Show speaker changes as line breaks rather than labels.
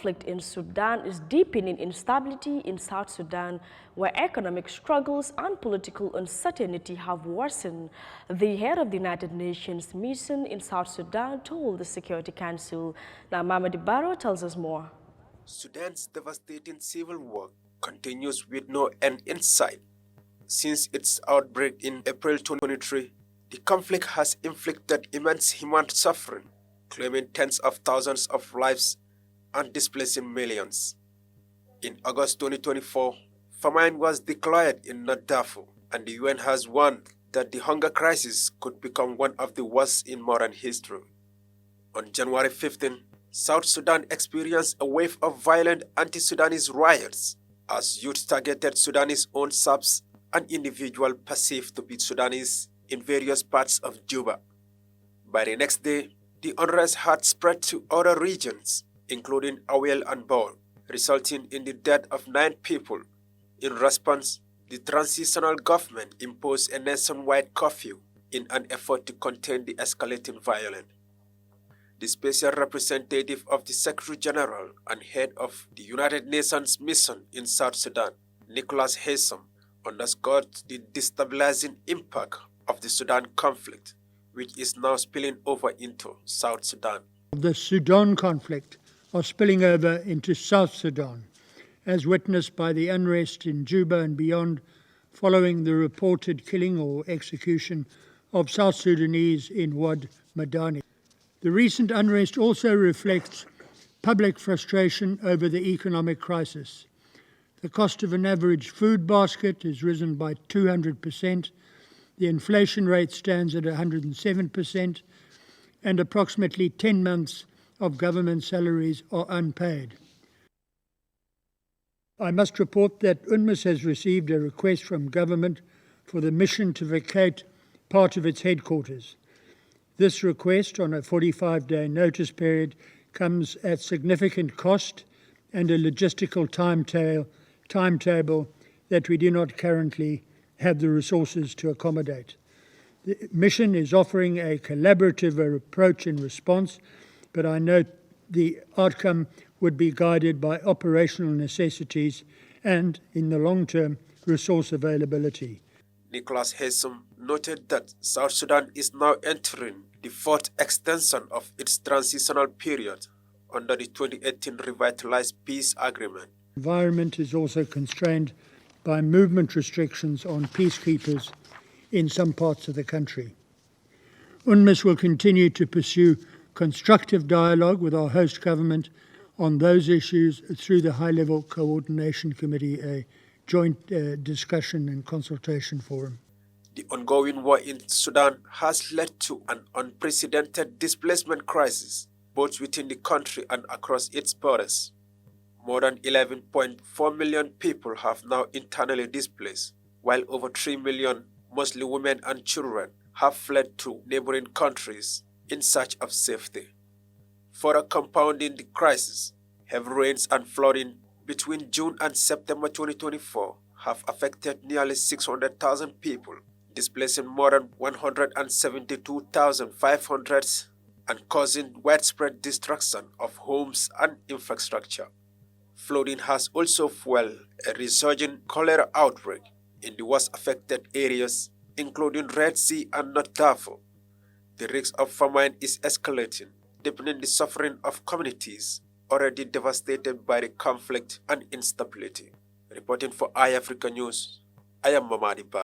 Conflict in Sudan is deepening instability in South Sudan, where economic struggles and political uncertainty have worsened. The head of the United Nations mission in South Sudan told the Security Council. Now, Mamadi Barrow tells us more.
Sudan's devastating civil war continues with no end in sight. Since its outbreak in April 2023, the conflict has inflicted immense human suffering, claiming tens of thousands of lives and displacing millions. In August 2024, famine was declared in North Darfur, and the UN has warned that the hunger crisis could become one of the worst in modern history. On January 15, South Sudan experienced a wave of violent anti-Sudanese riots as youth targeted Sudanese-owned shops and individuals perceived to be Sudanese in various parts of Juba. By the next day, the unrest had spread to other regions, including Awel and Bor, resulting in the death of 9 people. In response, the transitional government imposed a nationwide curfew in an effort to contain the escalating violence. The special representative of the Secretary General and head of the United Nations mission in South Sudan, Nicholas Haysom, underscored the destabilizing impact of the Sudan conflict, which is now spilling over into South Sudan.
The Sudan conflict are spilling over into South Sudan, as witnessed by the unrest in Juba and beyond following the reported killing or execution of South Sudanese in Wad Madani. The recent unrest also reflects public frustration over the economic crisis. The cost of an average food basket has risen by 200%, the inflation rate stands at 107%, and approximately 10 months of government salaries are unpaid. I must report that Unrest has received a request from government for the mission to vacate part of its headquarters. This request, on a 45-day notice period, comes at significant cost and a logistical timetable that we do not currently have the resources to accommodate. The mission is offering a collaborative approach in response, but I note the outcome would be guided by operational necessities and, in the long term, resource availability.
Nicholas Haysom noted that South Sudan is now entering the 4th extension of its transitional period under the 2018 revitalized peace agreement.
The environment is also constrained by movement restrictions on peacekeepers in some parts of the country. UNMISS will continue to pursue constructive dialogue with our host government on those issues through the High-Level Coordination Committee, a joint discussion and consultation forum.
The ongoing war in Sudan has led to an unprecedented displacement crisis, both within the country and across its borders. More than 11.4 million people have now internally displaced, while over 3 million, mostly women and children, have fled to neighboring countries in search of safety. Further compounding the crisis, heavy rains and flooding between June and September 2024 have affected nearly 600,000 people, displacing more than 172,500 and causing widespread destruction of homes and infrastructure. Flooding has also fueled a resurging cholera outbreak in the worst affected areas, including Red Sea and North Darfur. The risk of famine is escalating, deepening the suffering of communities already devastated by the conflict and instability. Reporting for Eyeafrica News, I am Mamadi Barrow.